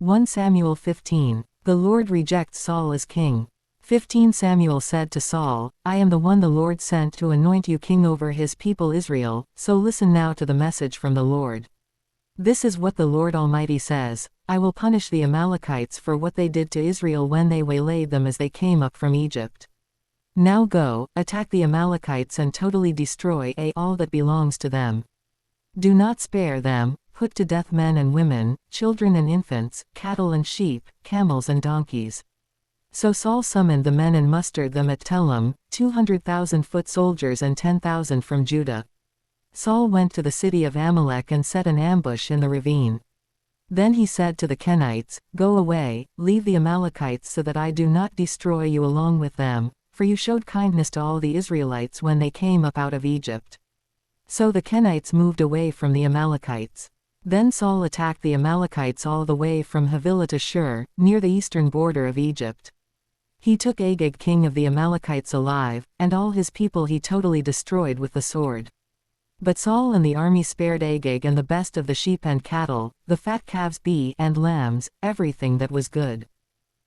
1 Samuel 15. The Lord rejects Saul as king. 15 Samuel said to Saul, I am the one the Lord sent to anoint you king over his people Israel, so listen now to the message from the Lord. This is what the Lord Almighty says, I will punish the Amalekites for what they did to Israel when they waylaid them as they came up from Egypt. Now go, attack the Amalekites and totally destroy all that belongs to them. Do not spare them, put to death men and women, children and infants, cattle and sheep, camels and donkeys. So Saul summoned the men and mustered them at Telem, 200,000 foot soldiers and 10,000 from Judah. Saul went to the city of Amalek and set an ambush in the ravine. Then he said to the Kenites, Go away, leave the Amalekites so that I do not destroy you along with them, for you showed kindness to all the Israelites when they came up out of Egypt. So the Kenites moved away from the Amalekites. Then Saul attacked the Amalekites all the way from Havilah to Shur, near the eastern border of Egypt. He took Agag king of the Amalekites alive, and all his people he totally destroyed with the sword. But Saul and the army spared Agag and the best of the sheep and cattle, the fat calves and lambs, everything that was good.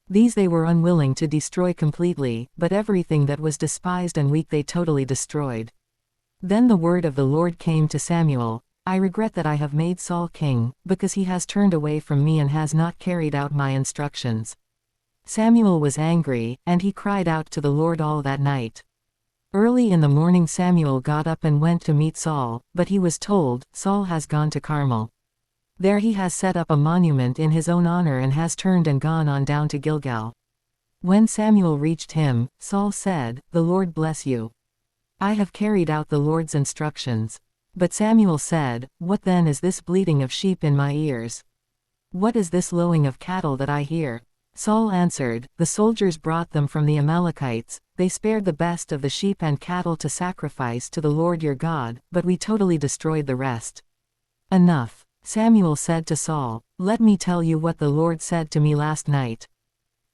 These they were unwilling to destroy completely, but everything that was despised and weak they totally destroyed. Then the word of the Lord came to Samuel, I regret that I have made Saul king, because he has turned away from me and has not carried out my instructions. Samuel was angry, and he cried out to the Lord all that night. Early in the morning Samuel got up and went to meet Saul, but he was told, Saul has gone to Carmel. There he has set up a monument in his own honor and has turned and gone on down to Gilgal. When Samuel reached him, Saul said, The Lord bless you. I have carried out the Lord's instructions. But Samuel said, What then is this bleating of sheep in my ears? What is this lowing of cattle that I hear? Saul answered, The soldiers brought them from the Amalekites, they spared the best of the sheep and cattle to sacrifice to the Lord your God, but we totally destroyed the rest. Enough. Samuel said to Saul, Let me tell you what the Lord said to me last night.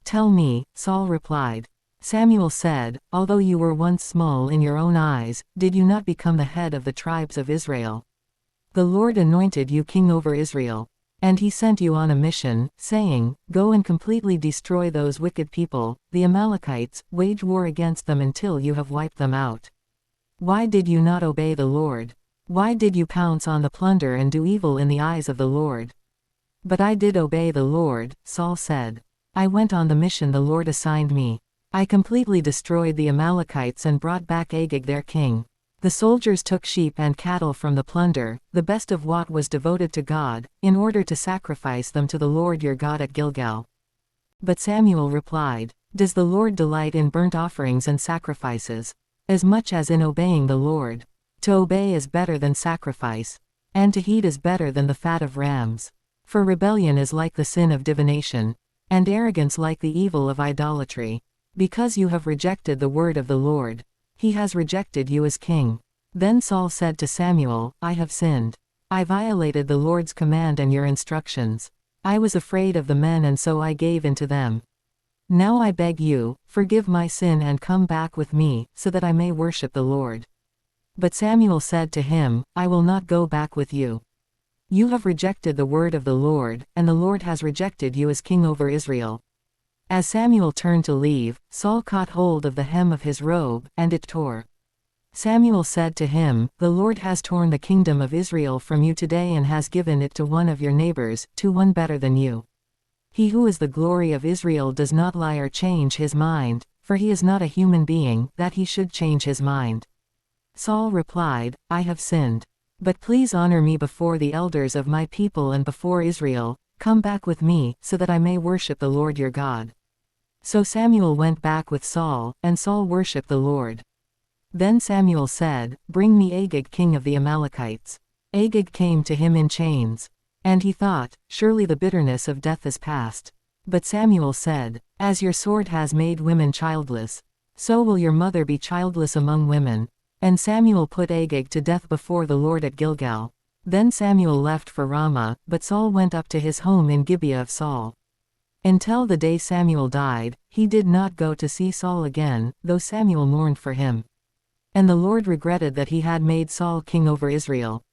Tell me, Saul replied. Samuel said, Although you were once small in your own eyes, did you not become the head of the tribes of Israel? The Lord anointed you king over Israel. And he sent you on a mission, saying, Go and completely destroy those wicked people, the Amalekites, wage war against them until you have wiped them out. Why did you not obey the Lord? Why did you pounce on the plunder and do evil in the eyes of the Lord? But I did obey the Lord, Saul said. I went on the mission the Lord assigned me. I completely destroyed the Amalekites and brought back Agag their king. The soldiers took sheep and cattle from the plunder, the best of what was devoted to God, in order to sacrifice them to the Lord your God at Gilgal. But Samuel replied, Does the Lord delight in burnt offerings and sacrifices, as much as in obeying the Lord? To obey is better than sacrifice, and to heed is better than the fat of rams. For rebellion is like the sin of divination, and arrogance like the evil of idolatry. Because you have rejected the word of the Lord, he has rejected you as king. Then Saul said to Samuel, I have sinned. I violated the Lord's command and your instructions. I was afraid of the men and so I gave in to them. Now I beg you, forgive my sin and come back with me, so that I may worship the Lord. But Samuel said to him, I will not go back with you. You have rejected the word of the Lord, and the Lord has rejected you as king over Israel. As Samuel turned to leave, Saul caught hold of the hem of his robe, and it tore. Samuel said to him, The Lord has torn the kingdom of Israel from you today and has given it to one of your neighbors, to one better than you. He who is the glory of Israel does not lie or change his mind, for he is not a human being, that he should change his mind. Saul replied, I have sinned. But please honor me before the elders of my people and before Israel, come back with me, so that I may worship the Lord your God. So Samuel went back with Saul, and Saul worshipped the Lord. Then Samuel said, Bring me Agag king of the Amalekites. Agag came to him in chains. And he thought, Surely the bitterness of death is past. But Samuel said, As your sword has made women childless, so will your mother be childless among women. And Samuel put Agag to death before the Lord at Gilgal. Then Samuel left for Ramah, but Saul went up to his home in Gibeah of Saul. Until the day Samuel died, he did not go to see Saul again, though Samuel mourned for him. And the Lord regretted that he had made Saul king over Israel.